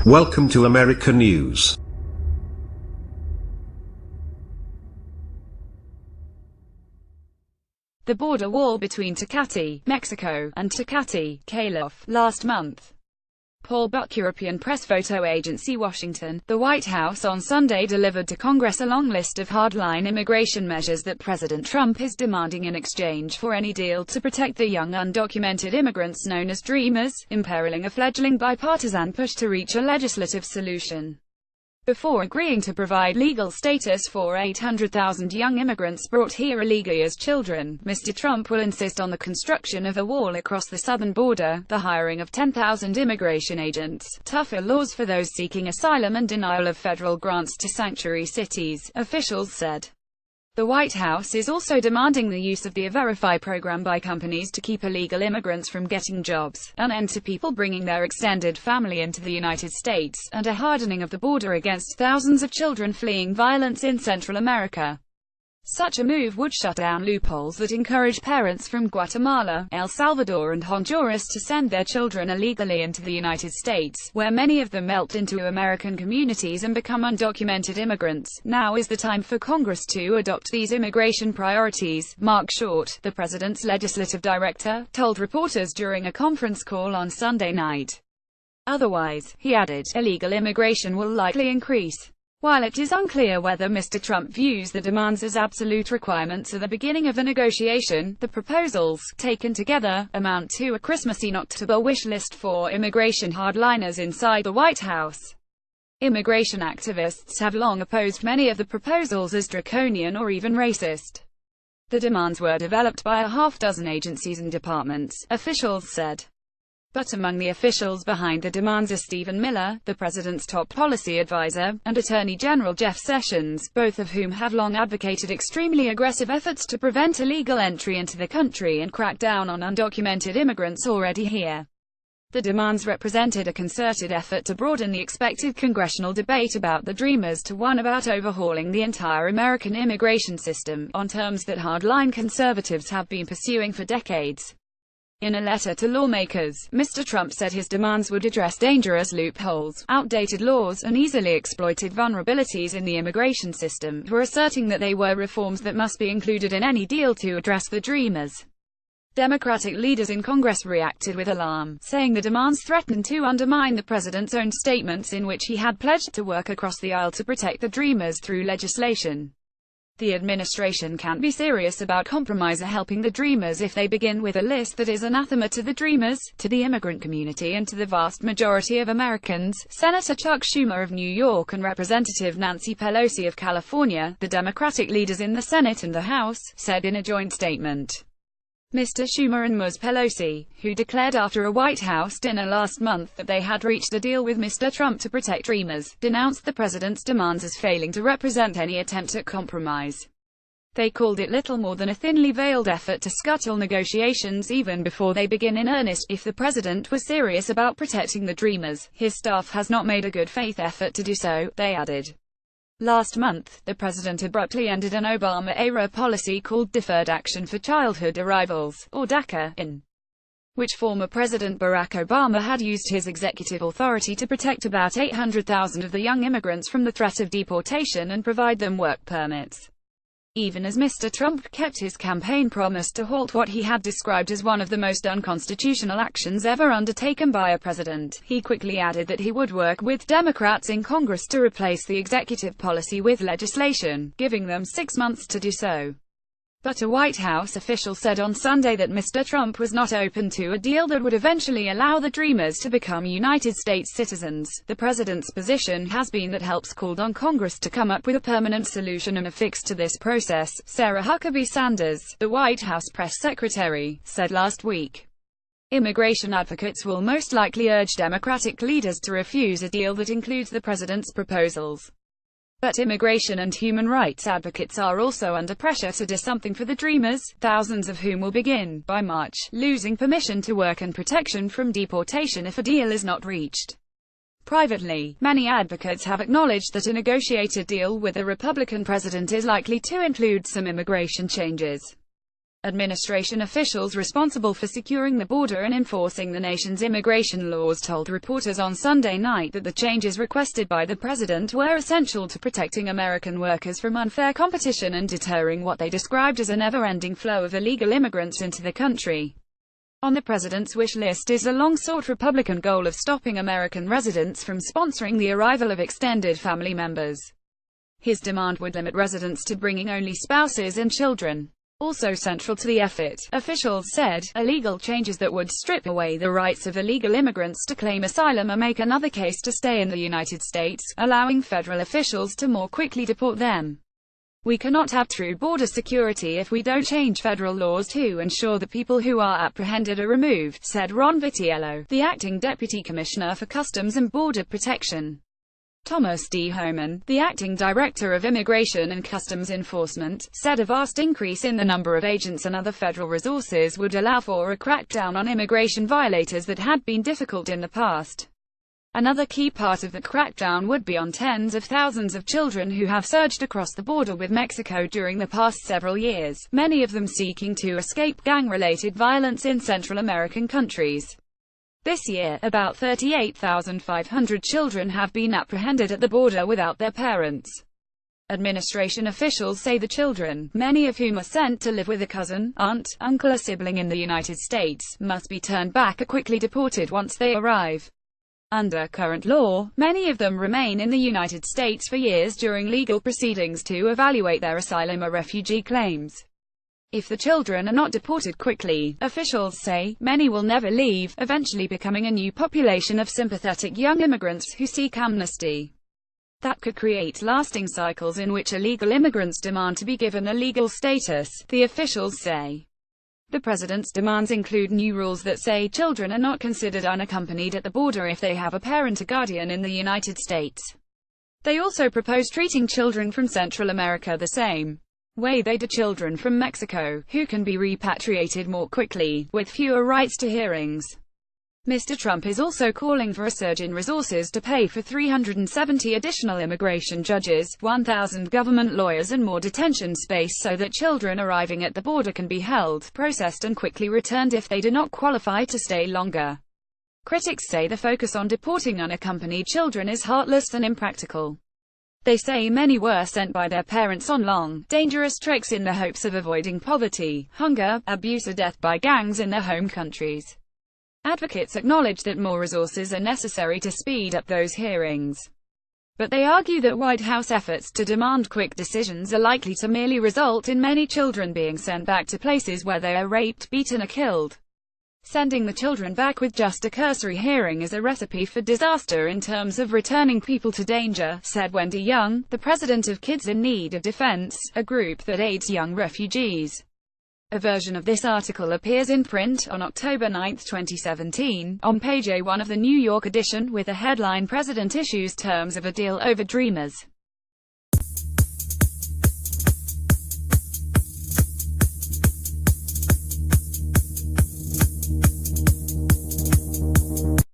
Welcome to America News. The border wall between Tecate, Mexico, and Tecate, Calif, last month. Paul BuckEuropean Pressphoto Agency, Washington. The White House on Sunday delivered to Congress a long list of hardline immigration measures that President Trump is demanding in exchange for any deal to protect the young undocumented immigrants known as Dreamers, imperiling a fledgling bipartisan push to reach a legislative solution. Before agreeing to provide legal status for 800,000 young immigrants brought here illegally as children, Mr. Trump will insist on the construction of a wall across the southern border, the hiring of 10,000 immigration agents, tougher laws for those seeking asylum, and denial of federal grants to sanctuary cities, officials said. The White House is also demanding the use of the E-Verify program by companies to keep illegal immigrants from getting jobs, an end to people bringing their extended family into the United States, and a hardening of the border against thousands of children fleeing violence in Central America. Such a move would shut down loopholes that encourage parents from Guatemala, El Salvador and Honduras to send their children illegally into the United States, where many of them melt into American communities and become undocumented immigrants. Now is the time for Congress to adopt these immigration priorities, Mark Short, the president's legislative director, told reporters during a conference call on Sunday night. Otherwise, he added, illegal immigration will likely increase. While it is unclear whether Mr. Trump views the demands as absolute requirements at the beginning of a negotiation, the proposals, taken together, amount to a Christmassy October wish list for immigration hardliners inside the White House. Immigration activists have long opposed many of the proposals as draconian or even racist. The demands were developed by a half-dozen agencies and departments, officials said. But among the officials behind the demands are Stephen Miller, the president's top policy advisor, and Attorney General Jeff Sessions, both of whom have long advocated extremely aggressive efforts to prevent illegal entry into the country and crack down on undocumented immigrants already here. The demands represented a concerted effort to broaden the expected congressional debate about the Dreamers to one about overhauling the entire American immigration system, on terms that hardline conservatives have been pursuing for decades. In a letter to lawmakers, Mr. Trump said his demands would address dangerous loopholes, outdated laws, and easily exploited vulnerabilities in the immigration system, for asserting that they were reforms that must be included in any deal to address the Dreamers. Democratic leaders in Congress reacted with alarm, saying the demands threatened to undermine the president's own statements in which he had pledged to work across the aisle to protect the Dreamers through legislation. The administration can't be serious about compromise or helping the Dreamers if they begin with a list that is anathema to the Dreamers, to the immigrant community and to the vast majority of Americans, Senator Chuck Schumer of New York and Representative Nancy Pelosi of California, the Democratic leaders in the Senate and the House, said in a joint statement. Mr. Schumer and Ms. Pelosi, who declared after a White House dinner last month that they had reached a deal with Mr. Trump to protect Dreamers, denounced the president's demands as failing to represent any attempt at compromise. They called it little more than a thinly veiled effort to scuttle negotiations even before they begin in earnest. If the president was serious about protecting the Dreamers, his staff has not made a good faith effort to do so, they added. Last month, the president abruptly ended an Obama-era policy called Deferred Action for Childhood Arrivals, or DACA, in which former President Barack Obama had used his executive authority to protect about 800,000 of the young immigrants from the threat of deportation and provide them work permits. Even as Mr. Trump kept his campaign promise to halt what he had described as one of the most unconstitutional actions ever undertaken by a president, he quickly added that he would work with Democrats in Congress to replace the executive policy with legislation, giving them 6 months to do so. But a White House official said on Sunday that Mr. Trump was not open to a deal that would eventually allow the Dreamers to become United States citizens. The president's position has been that helps called on Congress to come up with a permanent solution and a fix to this process, Sarah Huckabee Sanders, the White House press secretary, said last week. Immigration advocates will most likely urge Democratic leaders to refuse a deal that includes the president's proposals. But immigration and human rights advocates are also under pressure to do something for the Dreamers, thousands of whom will begin, by March, losing permission to work and protection from deportation if a deal is not reached. Privately, many advocates have acknowledged that a negotiated deal with a Republican president is likely to include some immigration changes. Administration officials responsible for securing the border and enforcing the nation's immigration laws told reporters on Sunday night that the changes requested by the president were essential to protecting American workers from unfair competition and deterring what they described as a never-ending flow of illegal immigrants into the country. On the president's wish list is a long-sought Republican goal of stopping American residents from sponsoring the arrival of extended family members. His demand would limit residents to bringing only spouses and children. Also central to the effort, officials said, are legal changes that would strip away the rights of illegal immigrants to claim asylum or make another case to stay in the United States, allowing federal officials to more quickly deport them. We cannot have true border security if we don't change federal laws to ensure that people who are apprehended are removed, said Ron Vitiello, the acting deputy commissioner for Customs and Border Protection. Thomas D. Homan, the acting director of Immigration and Customs Enforcement, said a vast increase in the number of agents and other federal resources would allow for a crackdown on immigration violators that had been difficult in the past. Another key part of the crackdown would be on tens of thousands of children who have surged across the border with Mexico during the past several years, many of them seeking to escape gang-related violence in Central American countries. This year, about 38,500 children have been apprehended at the border without their parents. Administration officials say the children, many of whom are sent to live with a cousin, aunt, uncle or sibling in the United States, must be turned back or quickly deported once they arrive. Under current law, many of them remain in the United States for years during legal proceedings to evaluate their asylum or refugee claims. If the children are not deported quickly, officials say, many will never leave, eventually becoming a new population of sympathetic young immigrants who seek amnesty. That could create lasting cycles in which illegal immigrants demand to be given a legal status, the officials say. The president's demands include new rules that say children are not considered unaccompanied at the border if they have a parent or guardian in the United States. They also propose treating children from Central America the same way they do children from Mexico, who can be repatriated more quickly, with fewer rights to hearings. Mr. Trump is also calling for a surge in resources to pay for 370 additional immigration judges, 1,000 government lawyers and more detention space so that children arriving at the border can be held, processed and quickly returned if they do not qualify to stay longer. Critics say the focus on deporting unaccompanied children is heartless and impractical. They say many were sent by their parents on long, dangerous treks in the hopes of avoiding poverty, hunger, abuse or death by gangs in their home countries. Advocates acknowledge that more resources are necessary to speed up those hearings. But they argue that White House efforts to demand quick decisions are likely to merely result in many children being sent back to places where they are raped, beaten or killed. Sending the children back with just a cursory hearing is a recipe for disaster in terms of returning people to danger, said Wendy Young, the president of Kids in Need of Defense, a group that aids young refugees. A version of this article appears in print on October 9, 2017, on page A1 of the New York edition, with the headline "President Issues Terms of a Deal Over Dreamers."